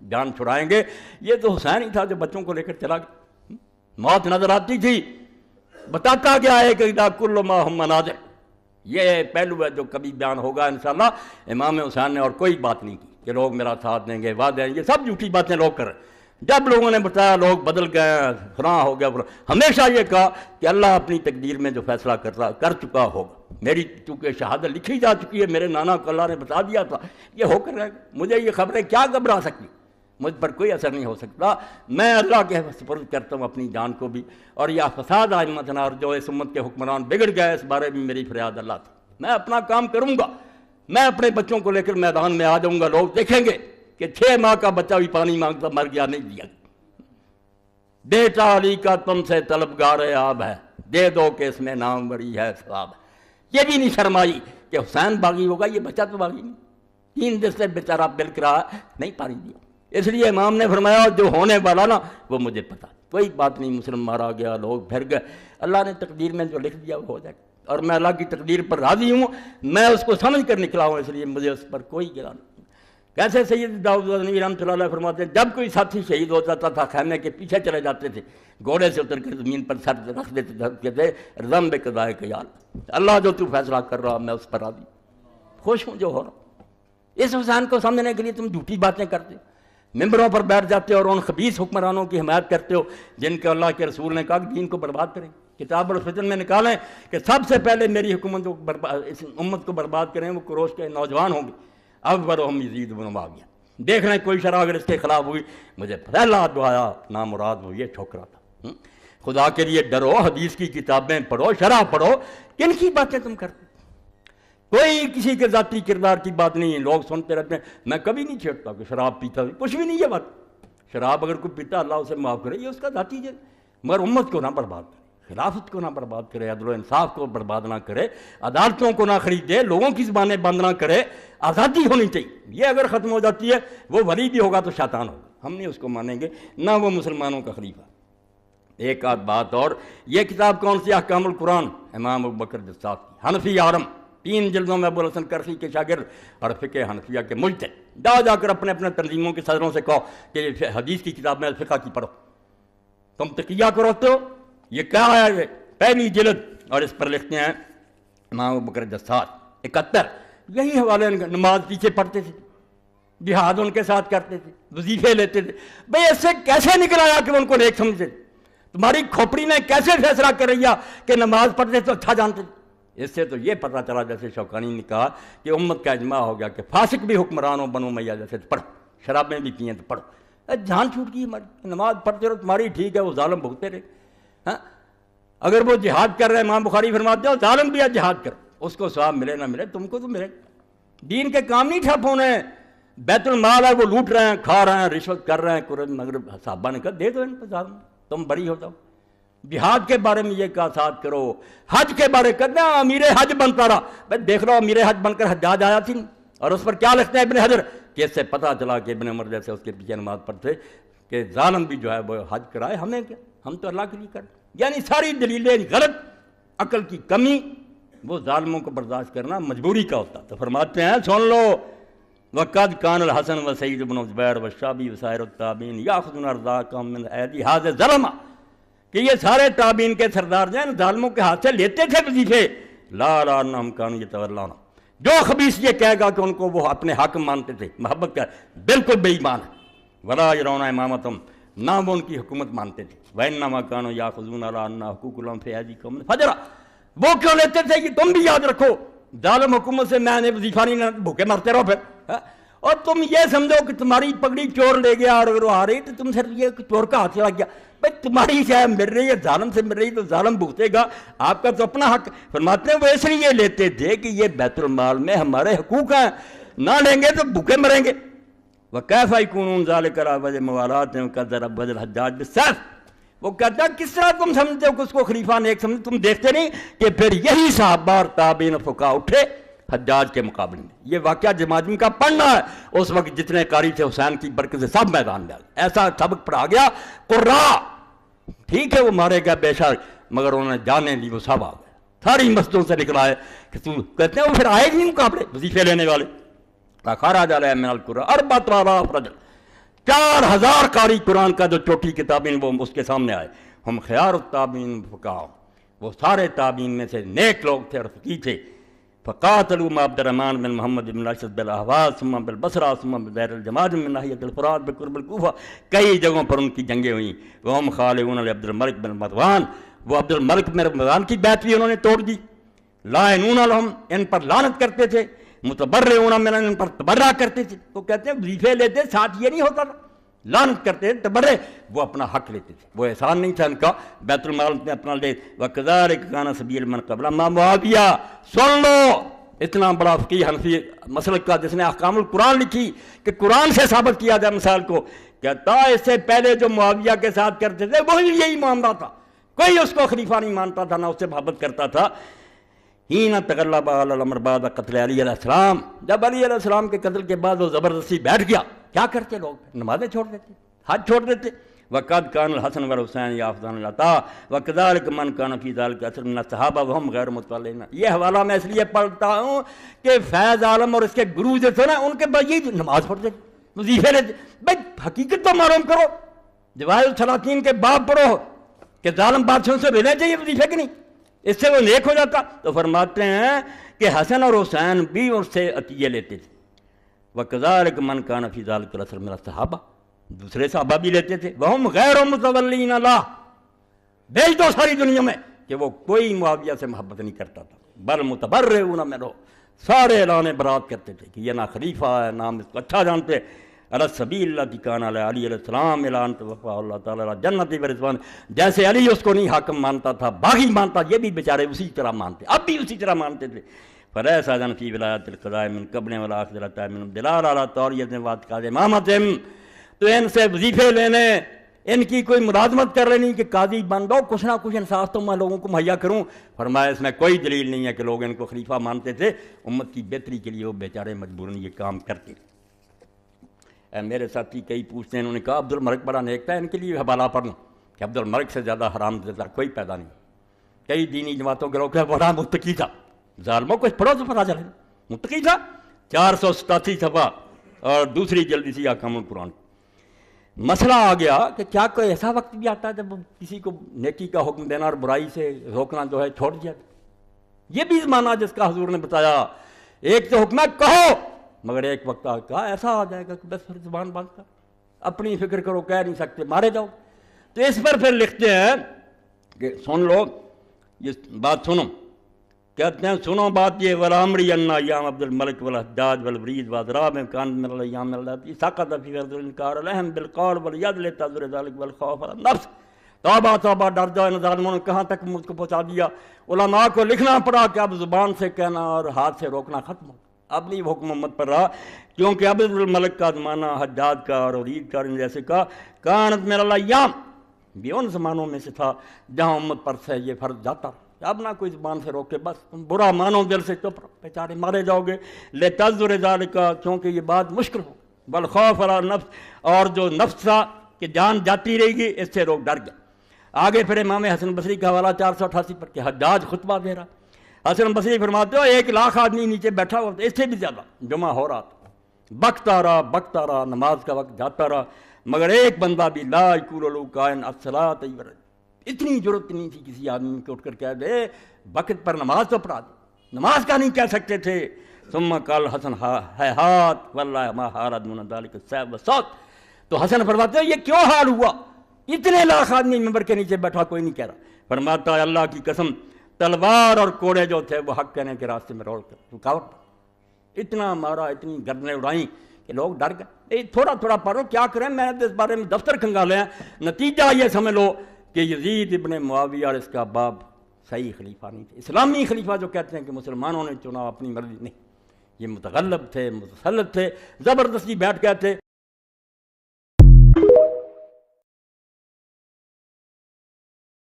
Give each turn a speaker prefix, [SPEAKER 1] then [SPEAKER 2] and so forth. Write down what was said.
[SPEAKER 1] جان چھڑائیں گے. یہ تو حسین ہی تھا جو بچوں کو لے کر چلا گیا. موت نظر آتی تھی, بتاتا گیا ہے کہ اذا کل ما ہم مناظر. یہ پہلو ہے جو کبھی بیان ہوگا انشاءاللہ. امام حسین نے اور کوئی بات نہیں کی کہ لوگ میرا ساتھ دیں گے, وعدے ہیں, یہ سب جھوٹی باتیں لوگ کر رہے ہیں. جب لوگوں نے بتایا لوگ بدل گئے, فلاں ہو گیا, ہمیشہ یہ کہا کہ اللہ اپنی تقدیر میں جو فیصلہ کر چکا ہوگا. میری چونکہ شہادت لکھی جا چکی ہے, میرے نانا کو اللہ نے بتا دیا تھا, یہ ہو کر رہے گا. مجھے یہ خبریں کیا گھبرا سکتی, مجھ پر کوئی اثر نہیں ہو سکتا. میں اللہ کے سپرد کرتا ہوں اپنی جان کو بھی. اور یہ فساد ائمتنا, اور جو اس امت کے حکمران بگڑ گئے, اس بارے میں میری فریاد اللہ تھی. میں اپنا کام کروں گا, میں اپنے بچوں کو لے کر میدان میں آ جاؤں گا. لوگ دیکھیں گے کہ 6 ماہ کا بچہ بھی پانی مانگتا مر گیا, نہیں دیا. بیٹا علی کا تم سے طلبگار آب ہے, دے دو کہ اس میں نام بری ہے ثواب. یہ بھی نہیں شرمائی کہ حسین باغی ہوگا, یہ بچہ تو باغی نہیں. 3 دن سے بیچارہ بلک رہا, نہیں پانی دیا. اس لیے امام نے فرمایا جو ہونے والا نا وہ مجھے پتا, کوئی بات نہیں. مسلم مارا گیا, لوگ پھر گئے, اللہ نے تقدیر میں جو لکھ دیا وہ ہو جائے گا. اور میں اللہ کی تقدیر پر راضی ہوں, میں اس کو سمجھ کر نکلا ہوں, اس لیے مجھے اس پر کوئی گرا نہیں. کیسے سید داؤد غزنوی رحمۃ اللہ علیہ فرماتے ہیں, جب کوئی ساتھی شہید ہو جاتا تھا خیمے کے پیچھے چلے جاتے تھے, گھوڑے سے اتر کر زمین پر سر رکھ دیتے تھے, رضم بقضاء کا یا اللہ جو تو فیصلہ کر رہا میں اس پر راضی, خوش ہوں جو ہو رہا. اس حسین کو سمجھنے کے لیے تم جھوٹی باتیں کرتے ہو, ممبروں پر بیٹھ جاتے ہو اور ان خبیث حکمرانوں کی حمایت کرتے ہو جن کے اللہ کے رسول نے کہا کہ دین کو برباد کریں. کتاب الفتن میں نکالیں کہ سب سے پہلے میری حکومت جو اس امت کو برباد کریں وہ قریش کے نوجوان ہوں گے. اب ہم یزید بن معاویہ, دیکھ رہے ہیں کوئی شرح اگر اس کے خلاف ہوئی, مجھے پہلا جو آیا نامراد وہ یہ ٹھوکرا تھا. خدا کے لیے ڈرو, حدیث کی کتابیں پڑھو, شرح پڑھو. کن کی باتیں تم کرتے, کوئی کسی کے ذاتی کردار کی بات نہیں ہے. لوگ سنتے رہتے ہیں, میں کبھی نہیں چھیڑتا کہ شراب پیتا, کچھ بھی نہیں. یہ بات شراب اگر کوئی پیتا اللہ اسے معاف کرے, یہ اس کا ذاتی ہے, مگر امت کو نہ برباد کرے, خلافت کو نہ برباد کرے, عدل و انصاف کو برباد نہ کرے, عدالتوں کو نہ خریدے, لوگوں کی زبانیں بند نہ کرے. آزادی ہونی چاہیے. یہ اگر ختم ہو جاتی ہے, وہ ولی بھی ہوگا تو شیطان ہوگا, ہم نہیں اس کو مانیں گے, نہ وہ مسلمانوں کا خلیفہ. ایک آدھ بات اور, یہ کتاب کون سی؟ احکام القرآن, امام ابوبکر جساس کی, حنفی عالم, 3 جلدوں میں ابو الحسن کرخی کے شاگرد اور فقہ حنفیہ کے مجتہد. جا کر اپنے اپنے تنظیموں کے صدروں سے کہو کہ حدیث کی کتاب میں فقہ کی پڑھو. تم تقیہ کو رکھتے ہو, یہ کیا ہے؟ یہ پہلی جلد, اور اس پر لکھتے ہیں امام ابوبکر جساس 71. یہی حوالے, نماز پیچھے پڑھتے تھے, جہاد ان کے ساتھ کرتے تھے, وظیفے لیتے تھے. بھئی اس سے کیسے نکل آیا کہ ان کو نیک سمجھتے تھے؟ تمہاری کھوپڑی نے کیسے فیصلہ کر رہی ہے کہ نماز پڑھتے تو اچھا جانتے تھے؟ اس سے تو یہ پتہ چلا, جیسے شوکانی نے کہا کہ امت کا اجماع ہو گیا کہ فاسق بھی حکمران ہو بنو امیہ جیسے, تو پڑھو, شرابیں بھی پئیں تو پڑھو. جان چھوٹ گئی ہماری, نماز پڑھتے رہو تمہاری ٹھیک ہے, وہ ظالم بھگتے رہے. ہاں, اگر وہ جہاد کر رہے ہیں, امام بخاری فرماتے ہو ظالم بھی ہے جہاد کر, اس کو ثواب ملے نہ ملے, تم کو تو ملے. دین کے کام نہیں ٹھپ ہونے, بیت المال ہے وہ لوٹ رہے ہیں, کھا رہے ہیں, رشوت کر رہے ہیں. مگر صحابہ نے کہا دے دو ان کو ظالم, تم بری ہو جاؤ. جہاد کے بارے میں یہ کہا ساتھ کرو, حج کے بارے کرنا, امیر حج بنتا رہا. بھائی دیکھ رہا امیر حج بن کر حجاج آیا تھی, اور اس پر کیا لکھتے ہیں ابن حجر کہ اس سے پتہ چلا کہ ابن عمر جیسے اس کے پیچھے نماز پڑھتے کہ ظالم بھی جو ہے وہ حج کرائے, ہمیں کیا, ہم تو اللہ کے لیے کریں. یعنی ساری دلیلیں غلط, عقل کی کمی, وہ ظالموں کو برداشت کرنا مجبوری کا ہوتا. تو فرماتے ہیں سن لو, وقد کان الحسن و سعید بن زبیر و شابی وسائر التابعین یاخذون ارزاقهم من ایدی هذا الظلم, کہ یہ سارے تابعین کے سردار جو ہیں ظالموں کے ہاتھ سے لیتے تھے وظیفے. لا لا انہم کانوا یتولاون, جو خبیث یہ کہے گا کہ ان کو وہ اپنے حاکم مانتے تھے, محبت کا, بالکل بے ایمان ہے. ولا یرون امامتهم, نہ وہ ان کی حکومت مانتے تھے. وانما کانوا یاخذون علی ان حقوق لهم فی ایدیکم فجرا, وہ کیوں لیتے تھے کہ تم بھی یاد رکھو ظالم حکومت سے میں نے وظیفہ نہیں لینا, بھوکے مرتے رہو پھر. اور تم یہ سمجھو کہ تمہاری پگڑی چور لے گیا, اور اگر وہ آ رہی تو تم صرف یہ کہ چور کا ہاتھ لگ گیا. بھائی تمہاری شاید مل رہی ہے, ظالم سے مل رہی تو ظالم بھگتے گا, آپ کا تو اپنا حق. فرماتے ہیں وہ اس لیے لیتے تھے کہ یہ بیت المال میں ہمارے حقوق ہیں, نہ لیں گے تو بھوکے مریں گے. وَكَيْفَ يَكُونُ ذَلِكَ عَلَىٰ وَجْهِ مُوَالَاةٍ وَقَدْ ضَرَبَ الْحَجَّاجُ بِالسَّيْفِ, وہ کہتا ہے کس طرح تم سمجھتے ہو کہ اس کو خلیفہ نیک سمجھتے, تم دیکھتے نہیں کہ پھر یہی صحابہ اور تابعین و فقہا اٹھے حجاج کے مقابلے میں. یہ واقعہ جماجم کا پڑھنا ہے, اس وقت جتنے قاری تھے حسین کی برکت سے سب میدان میں آ گئے. ایسا سبق پڑھا گیا. قرا ٹھیک ہے وہ مارے گئے بے شک, مگر انہوں نے جانے لی, وہ سب آ گئے, ساری مسجدوں سے نکل آئے. کہ تو کہتے ہیں وہ پھر آئے نہیں مقابلے وظیفے لینے والے. خراج علیہ من القرآن 4,000 رجل, 4000 قاری قرآن کا جو چوٹی کتابیں وہ اس کے سامنے آئے. ہم خیار التابعین فقہاء، وہ سارے تابعین میں سے نیک لوگ تھے اور فقیہ تھے. فقاتلوا مع عبد الرحمن بن محمد بن الاشد بالاحواز ثم بالبصرہ ثم بدیر الجماج من ناحیۃ الفرات بقرب الکوفہ. کئی جگہوں پر ان کی جنگیں ہوئیں. وہم خالعون علی عبد الملک بن مروان، وہ عبد الملک بن مروان کی بیعت بھی انہوں نے توڑ دی. لاعنون لہم، ان پر لعنت کرتے تھے. متبرعون من، ان پر تبرع کرتے تھے. وہ کہتے ہیں وظیفے لیتے ساتھ یہ نہیں ہوتا تھا، لعنت کرتے تھے. تبرع وہ اپنا حق لیتے تھے، وہ احسان نہیں تھا ان کا بیت المال میں اپنا لے. وَكَذَلِكَ كَانَ سَبِيلُ مَنْ قَبْلَ مَا معاویہ. سن لو اتنا بڑا فقیہ حنفی مسلک کا جس نے احکام القرآن لکھی کہ قرآن سے ثابت کیا جائے مثال کو، کہتا اس سے پہلے جو معاویہ کے ساتھ کرتے تھے وہی یہی معاملہ تھا. کوئی اس کو خلیفہ نہیں مانتا تھا، نہ اس سے محبت کرتا تھا. ہین تغلب علی الامر بعد قتل علی علیہ السلام، جب علی علیہ السلام کے قتل کے بعد وہ زبردستی بیٹھ گیا، کیا کرتے لوگ؟ نمازیں چھوڑ دیتے، حج چھوڑ دیتے. وقد كان الحسن والحسین یافذان العطاء وكذلك من كان في ذلك اثر من الصحابہ وهم غیر مطلعین. یہ حوالہ میں اس لیے پڑھتا ہوں کہ فیض عالم اور اس کے گرو جو تھے نا ان کے بعد یہ نماز پڑھتے وظیفے لیتے. بھائی حقیقت تو معلوم کرو. جواہر السلاطین کے باب پڑھو کہ ظالم بادشاہوں سے لینا چاہیے وظیفے کہ نہیں، اس سے وہ نیک ہو جاتا. تو فرماتے ہیں کہ حسن اور حسین بھی ان سے عطیے لیتے تھے. وَكَذَلِكَ مَنْ كَانَ فِي ذَلِكَ الْعَصْرِ مِنَ الصَّحَابَہ، دوسرے صحابہ بھی لیتے تھے. وَهُمْ غَيْرُ مُتَوَلِّينَ لَهُ، بھیج دو ساری دنیا میں کہ وہ کوئی معاویہ سے محبت نہیں کرتا تھا. بل متبرعون منہ، سارے اعلان برات کرتے تھے کہ یہ نہ خلیفہ ہے، نام اس کو اچھا جانتے. علی السبیل التی کان علی علی علیہ السلام الی ان توفاہ اللہ تعالی علی جنت و رضوان. جیسے علی اس کو نہیں حاکم مانتا تھا، باغی مانتا، یہ بھی بیچارے اسی طرح مانتے، اب بھی اسی طرح مانتے تھے. فلیس اذن فی ولایت القضاء من قبل ولا اخذ من دلال علی طوریت واعتقاد امامتہم. تو ان سے وظیفے لینے، ان کی کوئی ملازمت کر لینی کہ قاضی بن دو، کچھ نہ کچھ انصاف تو میں لوگوں کو مہیا کروں. فرمایا اس میں کوئی دلیل نہیں ہے کہ لوگ ان کو خلیفہ مانتے تھے. امت کی بہتری کے لیے وہ بیچارے مجبوراً یہ کام کرتے. میرے ساتھی کئی پوچھتے ہیں، انہوں نے کہا عبد الملک بڑا نیک تھا، ان کے لیے حوالہ پڑھ لوں کہ عبد الملک سے زیادہ حرام زدہ کوئی پیدا نہیں. کئی دینی جماعتوں کے لوگ کہ بڑا متقی تھا. ظالموں کو پڑھو تو پتہ چلے متقی تھا. 487 صفحہ اور دوسری جلدی سی احکام القرآن. مسئلہ آ گیا کہ کیا کوئی ایسا وقت بھی آتا ہے جب کسی کو نیکی کا حکم دینا اور برائی سے روکنا جو ہے چھوڑ دیا. یہ بھی زمانہ جس کا حضور نے بتایا. ایک تو حکم ہے کہو، مگر ایک وقت کہا ایسا آ جائے گا کہ بس پھر زبان بند کر، اپنی فکر کرو، کہہ نہیں سکتے، مارے جاؤ. تو اس پر پھر لکھتے ہیں کہ سن لو یہ بات، سنو. کہتے ہیں سنو بات یہ، ولامری ان ایام عبد الملک والحجاج والولید واضراب کان من الايام التي سقط في فرض الانکار لهم بالقول والید لتذر ذلك والخوف على النفس. توبہ توبہ، ڈر جاؤ، ان ظالموں نے کہاں تک مجھ کو پہنچا دیا. علماء کو لکھنا پڑا کہ اب زبان سے کہنا اور ہاتھ سے روکنا ختم ہو. اب نہیں وہ حکم امت پر رہا، کیونکہ عبد الملک کا زمانہ حجاج کا اور ولید کا جیسے کا کانت من الايام بھی ان زمانوں میں سے تھا جہاں امت پر سے یہ فرض جاتا. اب نہ کوئی زبان سے روکے، بس تم برا مانو، دل سے چپ رہو، بیچارے مارے جاؤ گے. لتذر ذلک، کیونکہ یہ بات مشکل ہو. بالخوف علی النفس، اور جو نفس تھا کہ جان جاتی رہے گی، اس سے لوگ ڈر گئے. آگے پھر امام حسن بصری کا حوالہ 488 پر کہ حجاج خطبہ دے رہا. حسن بصری فرماتے ہو 1,00,000 آدمی نیچے بیٹھا ہوا تھا، اس سے بھی زیادہ جمع ہو رہا تھا. بکتا رہا، نماز کا وقت جاتا رہا، مگر ایک بندہ بھی لا یقول له قائن الصلاۃ. اتنی ضرورت نہیں تھی کسی آدمی کو اٹھ کر کہہ دے وقت پر نماز تو پڑھا دے، نماز کا نہیں کہہ سکتے تھے. ثم قال حسن ہیہات واللہ ما حال دون ذلک السیف والصوت. تو حسن فرماتے ہیں یہ کیوں حال ہوا، اتنے لاکھ آدمی ممبر کے نیچے بیٹھا، کوئی نہیں کہہ رہا. فرماتا ہے اللہ کی قسم، تلوار اور کوڑے جو تھے وہ حق کہنے کے راستے میں روڑ کر رکاوٹ، اتنا مارا، اتنی گردنیں اڑائیں کہ لوگ ڈر گئے. تھوڑا تھوڑا پڑھو، کیا کریں، میں نے اس بارے میں دفتر کھنگالے ہیں. نتیجہ یہ سمجھ لو کہ یزید ابن معاویہ اور اس کا باپ صحیح خلیفہ نہیں تھے. اسلامی خلیفہ جو کہتے ہیں کہ مسلمانوں نے چنا اپنی مرضی، نہیں، یہ متغلب تھے، متسلط تھے، زبردستی بیٹھ گئے تھے.